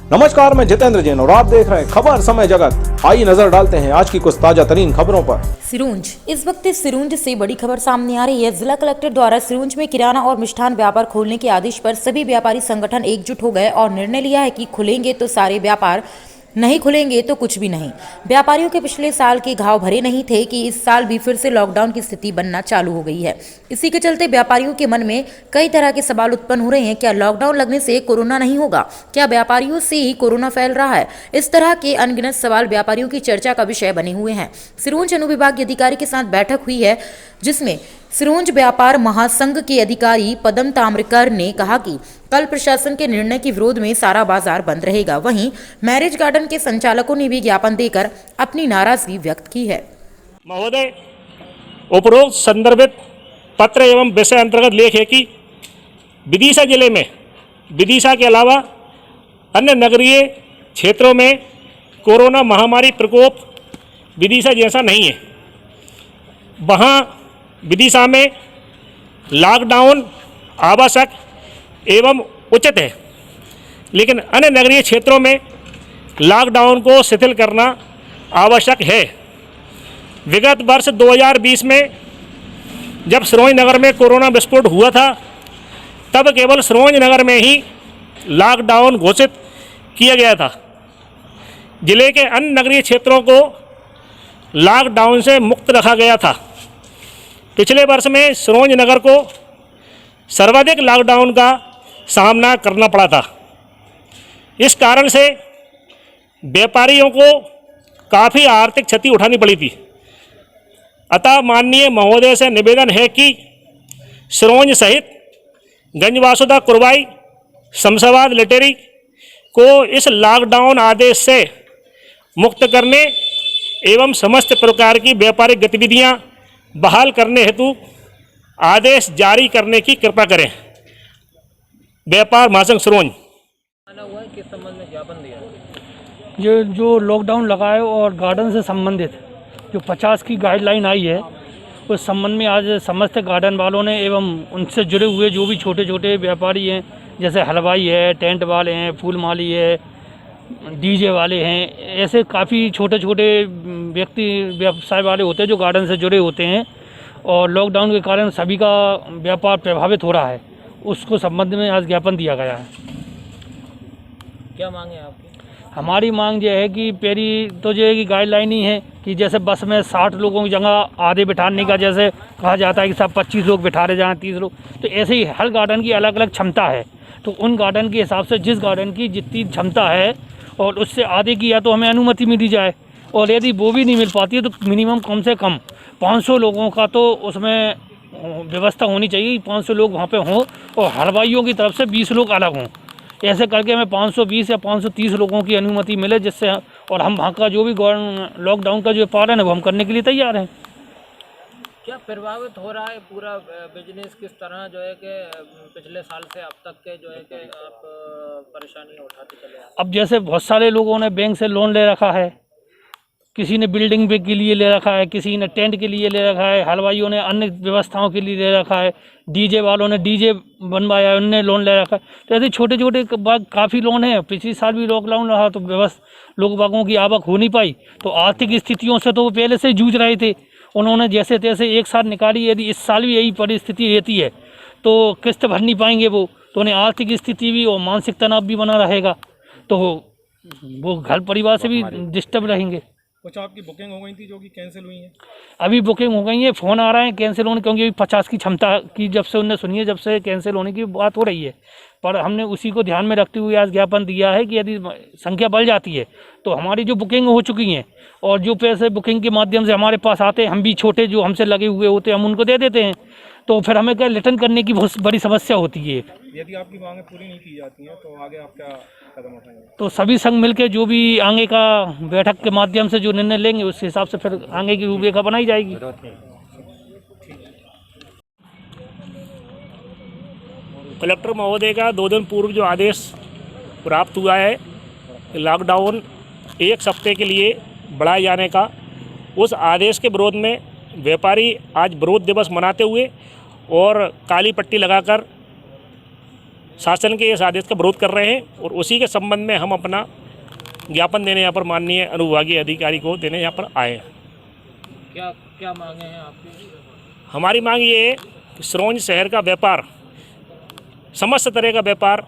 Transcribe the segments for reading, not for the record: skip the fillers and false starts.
नमस्कार, मैं जितेंद्र जैन और आप देख रहे हैं खबर समय जगत। आइए नजर डालते हैं आज की कुछ ताजा तरीन खबरों पर। सिरोंज। इस वक्त सिरोंज से बड़ी खबर सामने आ रही है। जिला कलेक्टर द्वारा सिरोंज में किराना और मिष्ठान व्यापार खोलने के आदेश पर सभी व्यापारी संगठन एकजुट हो गए और निर्णय लिया है कि खुलेंगे तो सारे व्यापार, नहीं खुलेंगे तो कुछ भी नहीं। व्यापारियों के पिछले साल के घाव भरे नहीं थे कि इस साल भी फिर से लॉकडाउन की स्थिति बनना चालू हो गई है। इसी के चलते व्यापारियों के मन में कई तरह के सवाल उत्पन्न हो रहे हैं। क्या लॉकडाउन लगने से कोरोना नहीं होगा? क्या व्यापारियों से ही कोरोना फैल रहा है? इस तरह के अनगिनत सवाल व्यापारियों की चर्चा का विषय बने हुए हैं। सिरोंज अनुविभागीय अधिकारी के साथ बैठक हुई है, जिसमें सिरोंज व्यापार महासंघ के अधिकारी पदम ताम्रकर ने कहा कि कल प्रशासन के निर्णय के विरोध में सारा बाजार बंद रहेगा। वहीं मैरिज गार्डन के संचालकों ने भी ज्ञापन देकर अपनी नाराजगी व्यक्त की है। महोदय, उपरोक्त संदर्भित पत्र एवं विषय अंतर्गत लेख है कि विदिशा जिले में विदिशा के अलावा अन्य नगरीय क्षेत्रों में कोरोना महामारी प्रकोप विदिशा जैसा नहीं है। वहाँ विदिशा में लॉकडाउन आवश्यक एवं उचित है, लेकिन अन्य नगरीय क्षेत्रों में लॉकडाउन को शिथिल करना आवश्यक है। विगत वर्ष 2020 में जब सिरोंज नगर में कोरोना विस्फोट हुआ था, तब केवल सिरोंज नगर में ही लॉकडाउन घोषित किया गया था। जिले के अन्य नगरीय क्षेत्रों को लॉकडाउन से मुक्त रखा गया था। पिछले वर्ष में सिरोंज नगर को सर्वाधिक लॉकडाउन का सामना करना पड़ा था। इस कारण से व्यापारियों को काफ़ी आर्थिक क्षति उठानी पड़ी थी। अतः माननीय महोदय से निवेदन है कि सिरोंज सहित गंजवासुदा कुरवाई शमशाबाद लटेरी को इस लॉकडाउन आदेश से मुक्त करने एवं समस्त प्रकार की व्यापारिक गतिविधियां बहाल करने हेतु आदेश जारी करने की कृपा करें। व्यापार महासंघ सिरोंज। किस संबंध में ज्ञापन दिया? ये जो लॉकडाउन लगा है और गार्डन से संबंधित जो 50 की गाइडलाइन आई है, उस संबंध में आज समस्त गार्डन वालों ने एवं उनसे जुड़े हुए जो भी छोटे छोटे व्यापारी हैं, जैसे हलवाई है, टेंट वाले हैं, फूल माली है, डीजे वाले हैं, ऐसे काफ़ी छोटे छोटे व्यक्ति व्यवसाय वाले होते हैं जो गार्डन से जुड़े होते हैं और लॉकडाउन के कारण सभी का व्यापार प्रभावित हो रहा है। उसको संबंध में आज ज्ञापन दिया गया है। क्या मांग है आपकी? हमारी मांग ये है कि पहली तो ये की गाइडलाइन ही है कि जैसे बस में 60 लोगों की जगह आधे बिठाने का जैसे कहा जाता है कि सब 25 लोग बिठा रहे जाएँ, 30 लोग, तो ऐसे ही हर गार्डन की अलग अलग क्षमता है। तो उन गार्डन के हिसाब से जिस गार्डन की जितनी क्षमता है और उससे आधे की या तो हमें अनुमति मिली जाए, और यदि वो भी नहीं मिल पाती है तो मिनिमम कम से कम 500 लोगों का तो उसमें व्यवस्था होनी चाहिए। 500 लोग वहाँ पे हों और हलवाइयों की तरफ से 20 लोग अलग हों। ऐसे करके हमें 520 या 530 लोगों की अनुमति मिले, जिससे और हम वहाँ का जो भी लॉकडाउन का जो पालन है वो हम करने के लिए तैयार हैं। क्या प्रभावित हो रहा है पूरा बिजनेस? किस तरह जो है कि पिछले साल से अब तक के जो है कि आप परेशानी उठाते चले आए? अब जैसे बहुत सारे लोगों ने बैंक से लोन ले रखा है, किसी ने बिल्डिंग के लिए ले रखा है, किसी ने टेंट के लिए ले रखा है, हलवाइयों ने अन्य व्यवस्थाओं के लिए ले रखा है, डीजे वालों ने डीजे बनवाया है, उनने लोन ले रखा है। तो ऐसे छोटे छोटे काफ़ी लोन हैं। पिछले साल भी लॉकडाउन रहा तो लोग बागों की आवक हो नहीं पाई, तो आर्थिक स्थितियों से तो वो पहले से जूझ रहे थे। उन्होंने जैसे तैसे एक साथ निकाली। यदि इस साल भी यही परिस्थिति रहती है तो किस्त भर नहीं पाएंगे वो, तो उन्हें आर्थिक स्थिति भी और मानसिक तनाव भी बना रहेगा, तो वो घर परिवार से भी डिस्टर्ब रहेंगे। कुछ आपकी बुकिंग हो गई थी जो कि कैंसिल हुई है? अभी बुकिंग हो गई है, फ़ोन आ रहा है कैंसिल होने, क्योंकि 50 की क्षमता की जब से उनने सुनी है, जब से कैंसिल होने की बात हो रही है। पर हमने उसी को ध्यान में रखते हुए आज ज्ञापन दिया है कि यदि संख्या बढ़ जाती है तो हमारी जो बुकिंग हो चुकी हैं और जो पैसे बुकिंग के माध्यम से हमारे पास आते हैं, हम भी छोटे जो हमसे लगे हुए होते हैं हम उनको दे देते हैं, तो फिर हमें क्या रिटर्न करने की बहुत बड़ी समस्या होती है। यदि आपकी मांगें पूरी नहीं की जाती हैं तो आगे आप क्या कदम उठाएंगे? तो सभी संघ मिलकर जो भी आगे का बैठक के माध्यम से जो निर्णय लेंगे उस हिसाब से फिर आगे की रूपरेखा बनाई जाएगी। कलेक्टर महोदय का 2 दिन पूर्व जो आदेश प्राप्त हुआ है लॉकडाउन 1 सप्ताह के लिए बढ़ाए जाने का, उस आदेश के विरोध में व्यापारी आज विरोध दिवस मनाते हुए और काली पट्टी लगाकर शासन के इस आदेश का विरोध कर रहे हैं और उसी के संबंध में हम अपना ज्ञापन देने यहाँ पर माननीय अनुविभागीय अधिकारी को देने यहाँ पर आए हैं। क्या क्या मांगे हैं आपकी? हमारी मांग ये है कि सिरोंज शहर का व्यापार, समस्त तरह का व्यापार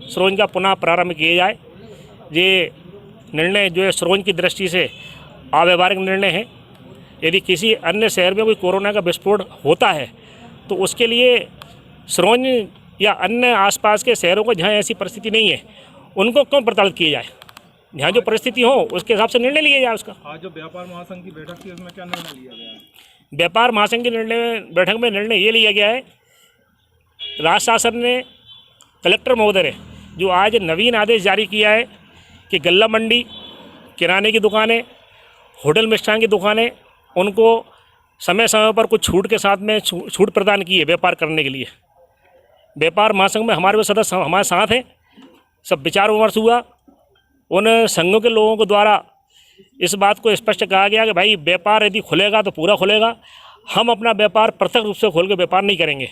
सिरोंज का पुनः प्रारंभ किया जाए। ये निर्णय जो है सिरोंज की दृष्टि से अव्यावहारिक निर्णय है। यदि किसी अन्य शहर में कोई कोरोना का विस्फोट होता है तो उसके लिए सिरोंज या अन्य आसपास के शहरों को जहाँ ऐसी परिस्थिति नहीं है उनको क्यों प्रताड़ित किया जाए। जहाँ जो परिस्थिति हो उसके हिसाब से निर्णय लिया जाए उसका। आज जो व्यापार महासंघ की बैठक थी उसमें क्या निर्णय लिया गया है? व्यापार महासंघ की बैठक में निर्णय ये लिया गया है, राज्य शासन ने कलेक्टर महोदय ने जो आज नवीन आदेश जारी किया है कि गल्ला मंडी, किराने की दुकानें, होटल मिष्ठान की दुकानें, उनको समय समय पर कुछ छूट के साथ में छूट प्रदान की है व्यापार करने के लिए। व्यापार महासंघ में हमारे वो सदस्य हमारे साथ हैं, सब विचार विमर्श हुआ। उन संघों के लोगों को द्वारा इस बात को स्पष्ट कहा गया कि भाई व्यापार यदि खुलेगा तो पूरा खुलेगा, हम अपना व्यापार पृथक रूप से खोल के व्यापार नहीं करेंगे।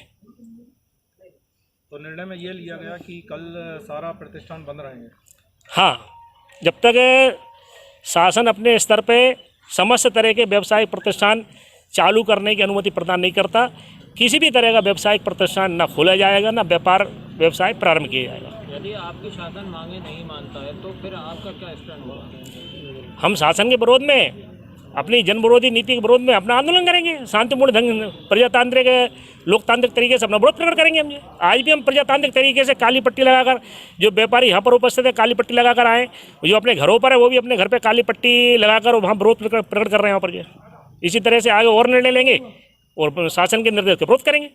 तो निर्णय में ये लिया गया कि कल सारा प्रतिष्ठान बंद रहेंगे। हाँ, जब तक शासन अपने स्तर पे समस्त तरह के व्यावसायिक प्रतिष्ठान चालू करने की अनुमति प्रदान नहीं करता, किसी भी तरह का व्यावसायिक प्रतिष्ठान ना खोला जाएगा, ना व्यापार व्यवसाय प्रारंभ किया जाएगा। यदि आपकी शासन मांगे नहीं मानता है तो फिर आपका क्या स्टैंड होगा? हम शासन के विरोध में, अपनी जन विरोधी नीति के विरोध में अपना आंदोलन करेंगे। शांतिपूर्ण ढंग, प्रजातांत्रिक लोकतांत्रिक तरीके से अपना विरोध प्रकट करेंगे। हम आज भी हम प्रजातांत्रिक तरीके से काली पट्टी लगाकर, जो व्यापारी यहाँ पर उपस्थित है काली पट्टी लगाकर आए, जो अपने घरों पर है वो भी अपने घर पर काली पट्टी लगाकर वहाँ विरोध प्रकट कर रहे हैं। यहाँ पर इसी तरह से आगे और निर्णय लेंगे और शासन के निर्देश का विरोध करेंगे।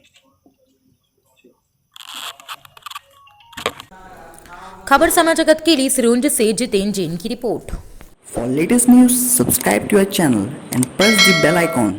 खबर समय जगत के लिए सिरोंज से जितेंद्र जैन की report. For latest news, subscribe to our channel and press the bell icon.